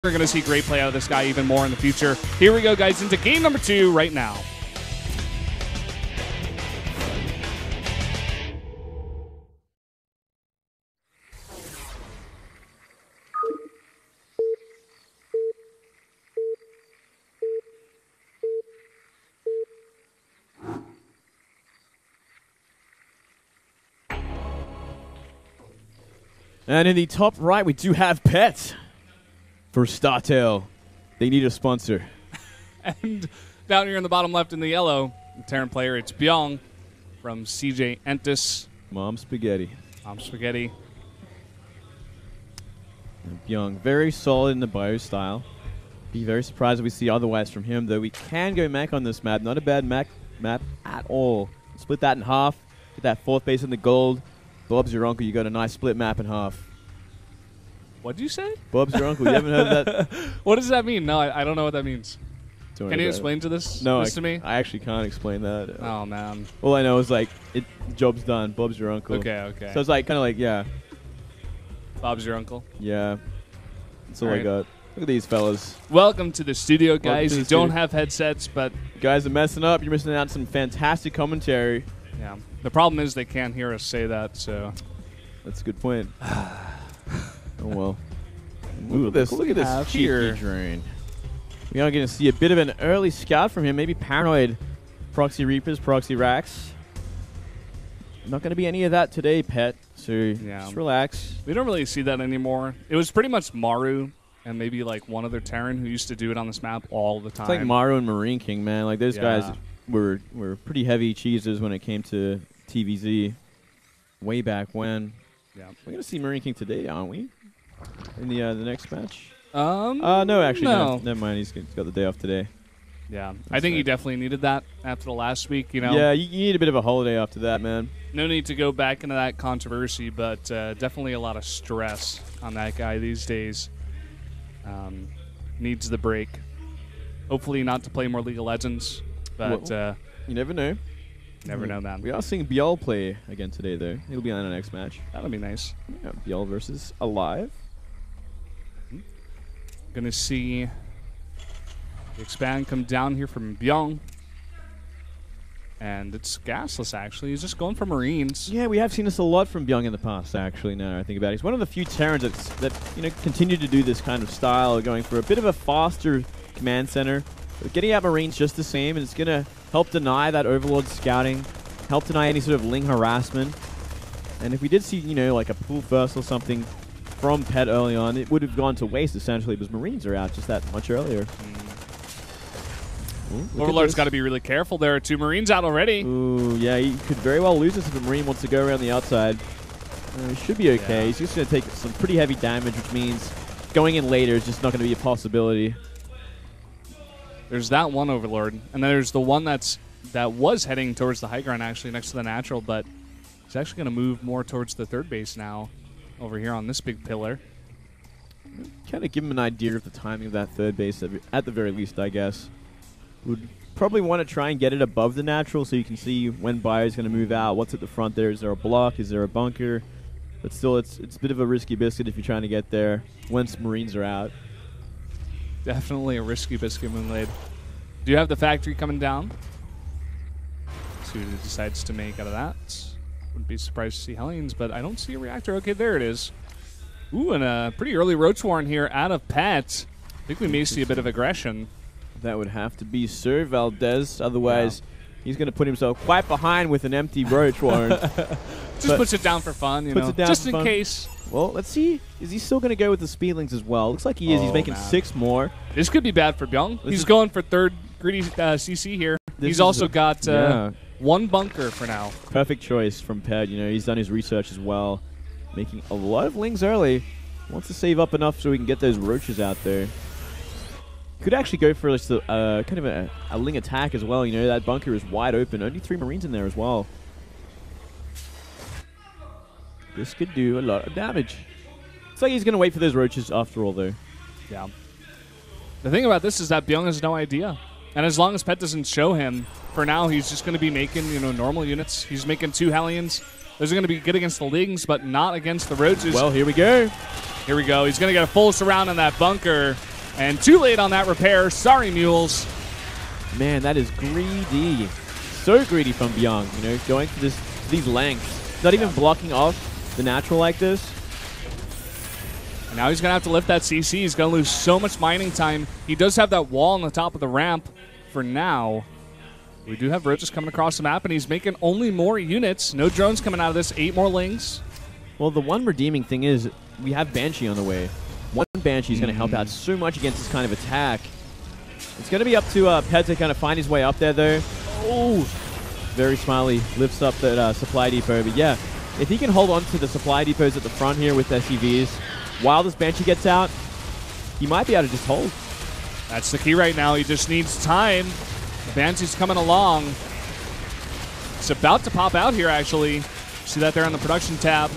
We're going to see great play out of this guy even more in the future. Here we go, guys, into game number 2 right now. And in the top right, we do have Pet for StarTale. They need a sponsor. And down here in the bottom left in the yellow, the Terran player, it's Bbyong from CJ Entis. Mom Spaghetti. Mom Spaghetti. And Bbyong, very solid in the bio style. Be very surprised if we see otherwise from him, though we can go mech on this map. Not a bad mech map at all. Split that in half. Get that fourth base in the gold. Bob's your uncle. You got a nice split map in half. What did you say? Bob's your uncle. You haven't heard that? What does that mean? No, I don't know what that means. Can you explain this to me? I actually can't explain that. Oh, man. All I know is, like, job's done. Bob's your uncle. Okay. So it's like, kind of like, yeah. Bob's your uncle? Yeah. That's all I got. Look at these fellas. Welcome to the studio, guys. You don't have headsets, but... You guys are messing up. You're missing out on some fantastic commentary. Yeah. The problem is they can't hear us say that, so... That's a good point. Oh, well. Look at this cheeky drain. We are going to see a bit of an early scout from him. Maybe paranoid proxy reapers, proxy racks. Not going to be any of that today, Pet. So just relax. We don't really see that anymore. It was pretty much Maru and maybe like one other Terran who used to do it on this map all the time. It's like Maru and Marine King, man. Like those guys were pretty heavy cheeses when it came to TVZ way back when. Yeah. We're going to see Marine King today, aren't we? In the next match? No, actually, no. Never mind. He's got the day off today. Yeah. I think he definitely needed that after the last week, you know. Yeah, you need a bit of a holiday after that, man. No need to go back into that controversy, but definitely a lot of stress on that guy these days. Needs the break. Hopefully not to play more League of Legends, but... you never know. Never know, man. We are seeing Bbyong play again today, though. He'll be on the next match. That'll be nice. Yeah, Bbyong versus Alive. Gonna see the expand come down here from Bbyong. And it's gasless, actually. He's just going for Marines. Yeah, we have seen this a lot from Bbyong in the past, actually, now that I think about it. He's one of the few Terrans that continue to do this kind of style, going for a bit of a faster command center, but getting out Marines just the same, and it's going to help deny that Overlord scouting, help deny any sort of Ling harassment. And if we did see, like a pool first or something from Pet early on, it would have gone to waste, essentially, because Marines are out just that much earlier. Ooh, Overlord's got to be really careful. There are 2 Marines out already. Ooh, yeah, he could very well lose this if a Marine wants to go around the outside. He should be okay. Yeah. He's just going to take some pretty heavy damage, which means going in later is just not going to be a possibility. There's that one Overlord, and then there's the one that was heading towards the high ground, actually, next to the natural, but he's actually going to move more towards the third base now, over here on this big pillar. Kind of give him an idea of the timing of that third base, at the very least, I guess. Would probably want to try and get it above the natural so you can see when Buyer's going to move out. What's at the front there? Is there a block? Is there a bunker? But still, it's a bit of a risky biscuit if you're trying to get there once Marines are out. Definitely a risky biscuit, Moonblade. Do you have the factory coming down? Let's see what it decides to make out of that. Wouldn't be surprised to see Hellions, but I don't see a reactor. Okay, there it is. Ooh, and a pretty early Roach Warren here out of Pet. I think we may see a bit of aggression. That would have to be Sir Valdez. Otherwise, he's going to put himself quite behind with an empty Roach Warren. Just puts it down for fun, just in case. Well, let's see. Is he still going to go with the Speedlings as well? Looks like he is. He's making 6 more. This could be bad for Bbyong. He's going for third greedy CC here. He's also got 1 bunker for now. Perfect choice from Ped. He's done his research as well. Making a lot of Lings early. Wants to save up enough so we can get those Roaches out there. Could actually go for just kind of a Ling attack as well. That bunker is wide open. Only 3 Marines in there as well. This could do a lot of damage. It's like he's going to wait for those Roaches after all, though. Yeah. The thing about this is that Bbyong has no idea. And as long as Pet doesn't show him, for now he's just going to be making, normal units. He's making 2 Hellions. Those are going to be good against the Lings, but not against the Roaches. Well, here we go. Here we go. He's going to get a full surround on that bunker. And too late on that repair. Sorry, mules. Man, that is greedy. So greedy from Bbyong, you know, going for these lengths. Not even blocking off the natural like this. And now he's going to have to lift that CC. He's going to lose so much mining time. He does have that wall on the top of the ramp for now. We do have roaches coming across the map, and he's making only more units. No drones coming out of this. 8 more lings. Well, the one redeeming thing is we have Banshee on the way. One Banshee is going to help out so much against this kind of attack. It's going to be up to Pet to kind of find his way up there, though. Oh, very smiley. Lifts up that supply depot. But yeah, if he can hold on to the supply depots at the front here with SCVs, while this Banshee gets out, he might be able to just hold. That's the key right now. He just needs time. The Banshee's coming along. It's about to pop out here, actually. See that there on the production tab.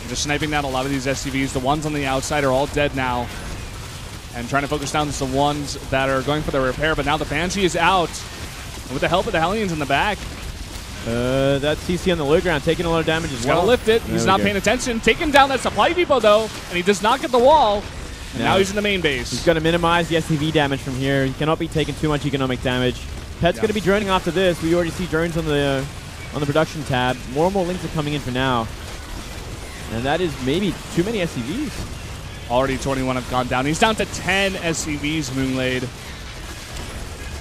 Just sniping down a lot of these SCVs. The ones on the outside are all dead now. And trying to focus down the ones that are going for the repair. But now the Banshee is out. And with the help of the Hellions in the back. That CC on the low ground taking a lot of damage as well. He's got to lift it. He's not paying attention. Taking down that supply depot, though. And he does not get the wall. And now he's in the main base. He's got to minimize the SCV damage from here. He cannot be taking too much economic damage. Pet's going to be droning after this. We already see drones on the production tab. More and more links are coming in for now. And that is maybe too many SCVs. Already 21 have gone down. He's down to 10 SCVs, Moonglade.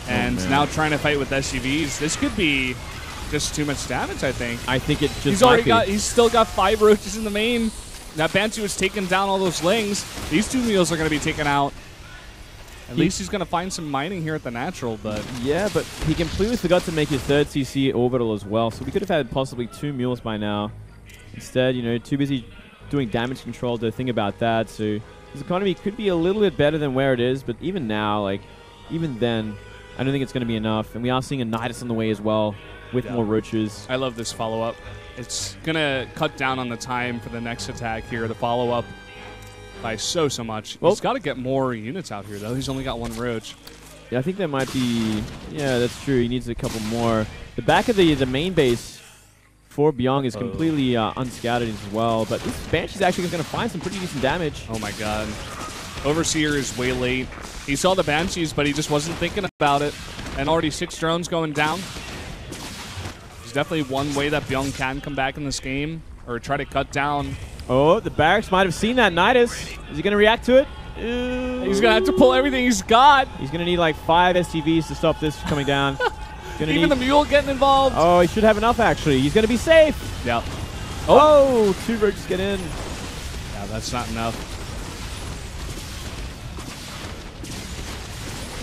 And now trying to fight with SCVs. This could be just too much damage, I think. I think it just He's still got 5 roaches in the main. That Banshee was taking down all those lings. These 2 mules are going to be taken out. At least he's going to find some mining here at the natural, but... Yeah, but he completely forgot to make his 3rd CC orbital as well. So we could have had possibly 2 mules by now. Instead, you know, too busy doing damage control to think about that. So his economy could be a little bit better than where it is, but even now, like, even then, I don't think it's going to be enough. And we are seeing a Nidus on the way as well with more roaches. I love this follow-up. It's going to cut down on the time for the next attack here, the follow-up, by so much. Well, he's got to get more units out here, though. He's only got 1 roach. Yeah, I think that might be... Yeah, that's true. He needs a couple more. The back of the main base for Bbyong is completely unscattered as well, but this Banshee's actually going to find some pretty decent damage. Oh my god. Overseer is way late. He saw the Banshees, but he just wasn't thinking about it. And already 6 drones going down. There's definitely one way that Bbyong can come back in this game, or try to cut down. Oh, the barracks might have seen that Nidus. Is he going to react to it? He's going to have to pull everything he's got. He's going to need like 5 SCVs to stop this coming down. Even the mule getting involved. Oh, he should have enough, actually. He's going to be safe. Yeah. Oh, 2 roaches get in. Yeah, that's not enough.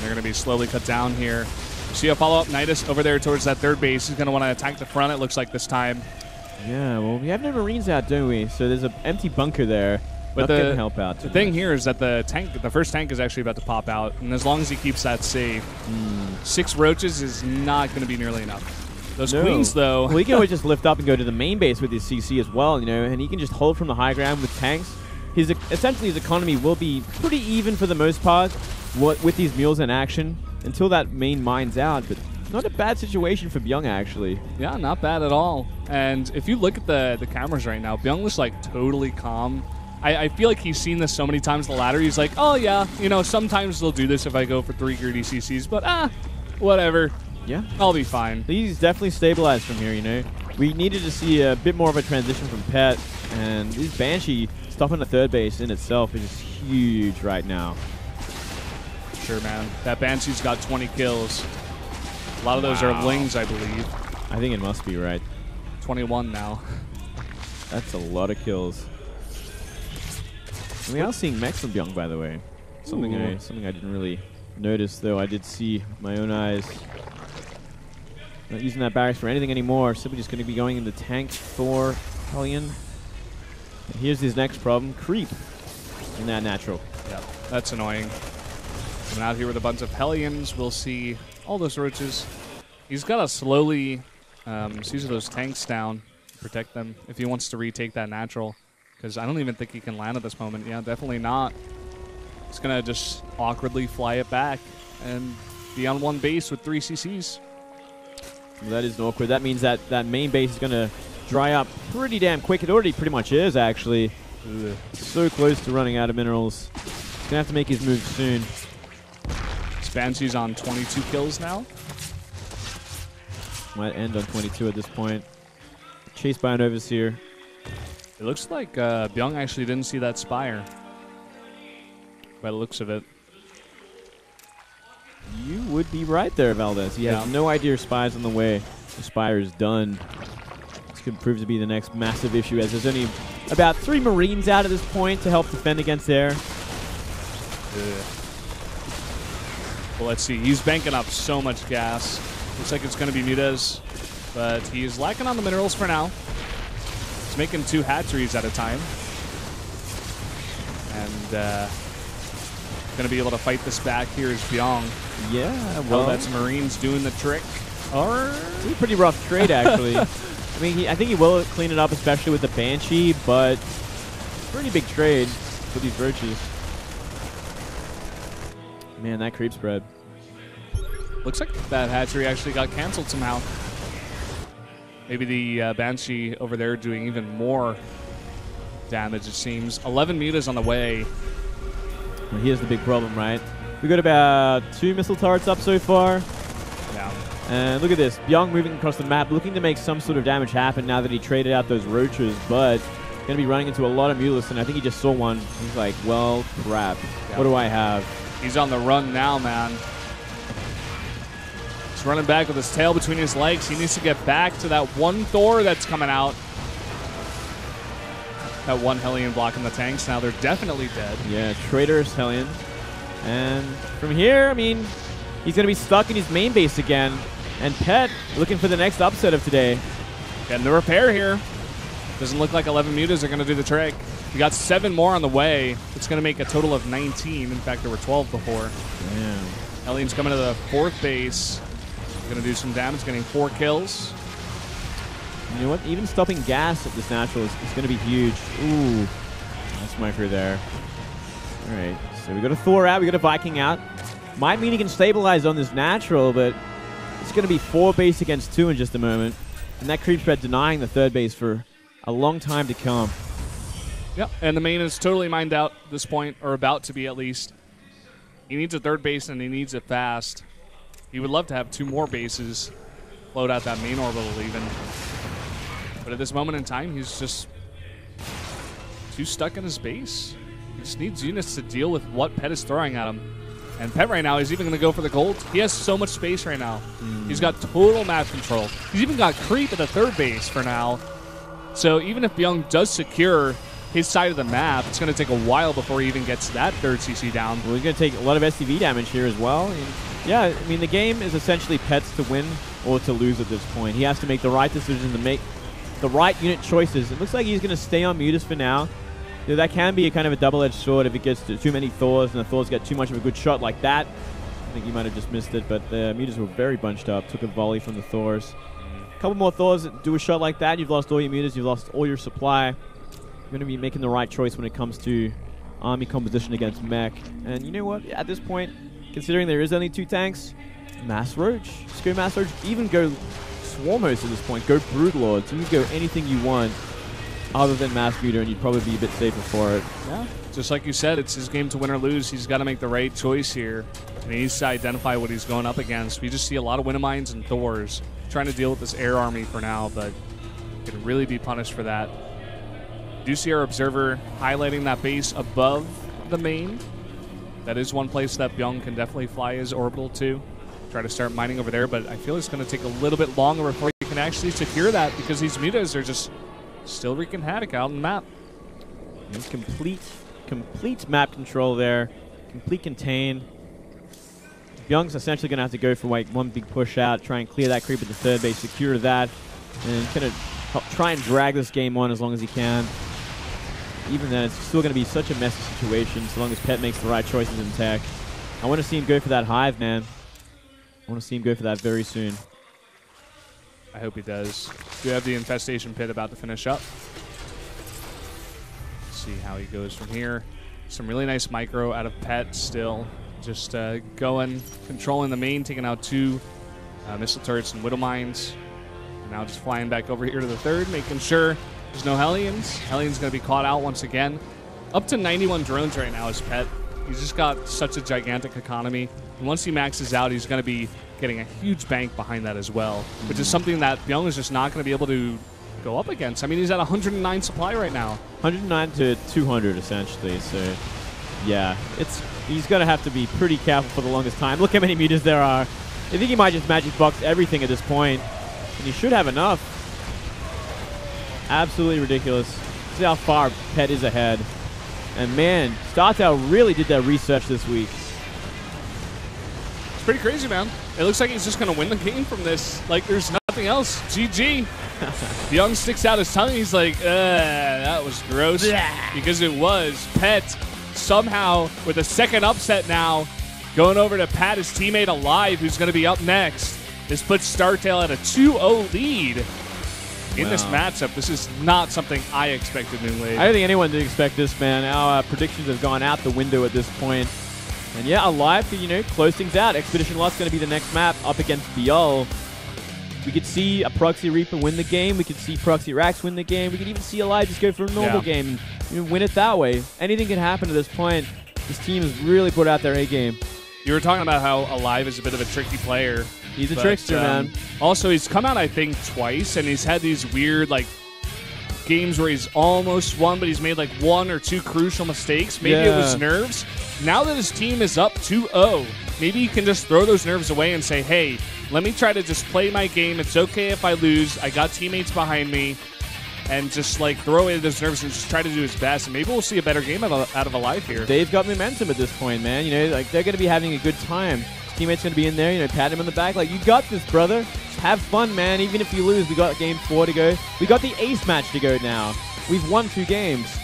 They're going to be slowly cut down here. See a follow-up Nidus over there towards that 3rd base. He's going to want to attack the front, it looks like, this time. Yeah, well, we have no Marines out, don't we? So there's an empty bunker there. But the help out the thing here is that the 1st tank is actually about to pop out, and as long as he keeps that safe, 6 roaches is not going to be nearly enough. Those queens, though. Well, he can always just lift up and go to the main base with his CC as well, you know, and he can just hold from the high ground with tanks. Essentially, his economy will be pretty even for the most part with these mules in action until that main mine's out, but not a bad situation for Bbyong, actually. Yeah, not bad at all. And if you look at the cameras right now, Bbyong looks like totally calm. I feel like he's seen this so many times the ladder. He's like, oh yeah, you know, sometimes they'll do this if I go for 3 greedy CCs, but whatever. Yeah. I'll be fine. He's definitely stabilized from here, you know. We needed to see a bit more of a transition from Pet, and this Banshee stopping the 3rd base in itself is just huge right now. Sure, man. That Banshee's got 20 kills. A lot of those are lings, I believe. I think it must be, right? 21 now. That's a lot of kills. We are seeing mechs on Bbyong, by the way. Something I didn't really notice, though. I did see with my own eyes. Not using that barracks for anything anymore. Simply just going to be going into tank for Hellion. And here's his next problem. Creep in that natural. Yeah, that's annoying. Coming out here with a bunch of Hellions. We'll see all those roaches. He's got to slowly seize those tanks down, protect them if he wants to retake that natural. Because I don't even think he can land at this moment. Yeah, definitely not. He's going to just awkwardly fly it back and be on 1 base with 3 CCs. Well, that is awkward. That means that that main base is going to dry up pretty damn quick. It already pretty much is, actually. So close to running out of minerals. It's going to have to make his move soon. Banshee's on 22 kills now. Might end on 22 at this point. Chased by an Overseer. It looks like Bbyong actually didn't see that Spire. By the looks of it. You would be right there, Valdez. He has no idea Spire's on the way. The Spire is done. This could prove to be the next massive issue, as there's only about 3 Marines out at this point to help defend against air. Well, let's see. He's banking up so much gas. Looks like it's going to be Mudez, but he's lacking on the minerals for now. He's making 2 hatcheries at a time. And going to be able to fight this back here is Bbyong. Yeah, well, that's Marines doing the trick. Or it's a pretty rough trade, actually. I mean, I think he will clean it up, especially with the Banshee, but pretty big trade for these Roaches. Man, that creep spread. Looks like that hatchery actually got canceled somehow. Maybe the Banshee over there doing even more damage, it seems. 11 mutas on the way. Well, here's the big problem, right? We got about 2 missile turrets up so far. Yeah. And look at this. Bbyong moving across the map, looking to make some sort of damage happen now that he traded out those Roaches, but going to be running into a lot of Mutalists, and I think he just saw one. He's like, well, crap. Yeah. What do I have? He's on the run now, man. He's running back with his tail between his legs. He needs to get back to that one Thor that's coming out. That one Hellion blocking the tanks. Now they're definitely dead. Yeah, traitorous Hellion. And from here, I mean, he's going to be stuck in his main base again. And Pet looking for the next upset of today. Getting the repair here. Doesn't look like 11 mutas are going to do the trick. We got 7 more on the way. It's going to make a total of 19. In fact, there were 12 before. Damn. Hellion's coming to the 4th base. Going to do some damage, getting 4 kills. You know what? Even stopping gas at this natural is going to be huge. Ooh. Nice micro there. All right. So we got a Thor out. We got a Viking out. Might mean he can stabilize on this natural, but it's going to be 4 base against 2 in just a moment. And that creep spread denying the 3rd base for a long time to come. Yep, and the main is totally mined out at this point, or about to be at least. He needs a 3rd base, and he needs it fast. He would love to have 2 more bases, load out that main orbital even. But at this moment in time, he's just too stuck in his base. He just needs units to deal with what Pet is throwing at him. And Pet right now is even going to go for the gold. He has so much space right now. He's got total map control. He's even got creep at the 3rd base for now. So even if Bbyong does secure his side of the map, it's going to take a while before he even gets that 3rd CC down. Well, he's going to take a lot of STV damage here as well. And yeah, I mean, the game is essentially Pet's to win or to lose at this point. He has to make the right decision to make the right unit choices. It looks like he's going to stay on Mutas for now. You know, that can be a kind of a double-edged sword if it gets to too many Thors and the Thors get too much of a good shot like that. I think you might have just missed it, but the Mutas were very bunched up. Took a volley from the Thors. A couple more Thors that do a shot like that. You've lost all your Mutas. You've lost all your supply. You're going to be making the right choice when it comes to army composition against mech. And you know what? At this point, considering there is only 2 tanks, Mass Roach. Just go Mass Roach. Even go Swarm Host at this point. Go Broodlords. You can go anything you want other than Mass Muta, and you'd probably be a bit safer for it. Yeah, just like you said, it's his game to win or lose. He's got to make the right choice here. And he needs to identify what he's going up against. We just see a lot of Winnemines and Thors trying to deal with this air army for now, but could really be punished for that. Do see our observer highlighting that base above the main. That is one place that Bbyong can definitely fly his orbital to. Try to start mining over there, but I feel it's going to take a little bit longer before you can actually secure that because these mutas are just still wreaking havoc out on the map. And complete map control there. Complete contain. Bbyong's essentially going to have to go for like one big push out, try and clear that creep at the 3rd base, secure that, and kind of try and drag this game on as long as he can. Even then, it's still going to be such a messy situation so long as Pet makes the right choices in tech. I want to see him go for that hive, man. I want to see him go for that very soon. I hope he does. We have the infestation pit about to finish up. See how he goes from here. Some really nice micro out of Pet still. Just going, controlling the main, taking out 2 missile turrets and Widow Mines. And now just flying back over here to the 3rd, making sure there's no Hellions. Hellions going to be caught out once again. Up to 91 drones right now is Pet. He's just got such a gigantic economy. And once he maxes out, he's going to be getting a huge bank behind that as well, which is something that Bbyong is just not going to be able to go up against. I mean, he's at 109 supply right now. 109 to 200, essentially. So, yeah, he's going to have to be pretty careful for the longest time. Look how many meters there are. I think he might just magic box everything at this point, and he should have enough. Absolutely ridiculous. See how far Pet is ahead. And man, StarTale really did that research this week. It's pretty crazy, man. It looks like he's just going to win the game from this. Like, there's nothing else. GG. Bbyong sticks out his tongue. He's like, that was gross. Because it was. Pet somehow, with a second upset now, going over to pat his teammate Alive, who's going to be up next. This puts StarTale at a 2-0 lead. In this matchup, this is not something I expected, Moonlade. I don't think anyone did expect this, man. Our predictions have gone out the window at this point. And yeah, Alive to, close things out. Expedition Lost going to be the next map up against Bbyong. We could see a Proxy Reaper win the game. We could see Proxy Rax win the game. We could even see Alive just go for a normal game and win it that way. Anything can happen at this point. This team has really put out their A game. You were talking about how Alive is a bit of a tricky player. He's a trickster, man. Also, he's come out, I think, twice, and he's had these weird, games where he's almost won, but he's made, one or two crucial mistakes. Maybe it was nerves. Now that his team is up 2-0, maybe he can just throw those nerves away and say, hey, let me try to just play my game. It's okay if I lose. I got teammates behind me. And just, throw away those nerves and just try to do his best. And maybe we'll see a better game out of Alive here. They've got momentum at this point, man. They're going to be having a good time. Teammates going to be in there, pat him on the back like, you got this, brother. Just have fun, man. Even if you lose, we got game 4 to go. We got the ace match to go now. We've won 2 games.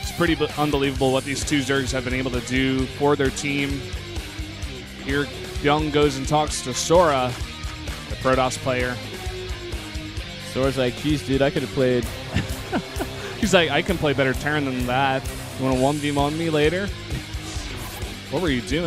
It's pretty unbelievable what these two Zergs have been able to do for their team. Here, Bbyong goes and talks to Sora, the Protoss player. Sora's like, geez, dude, I could have played. He's like, I can play better Terran than that. You want to 1v1 me later? What were you doing?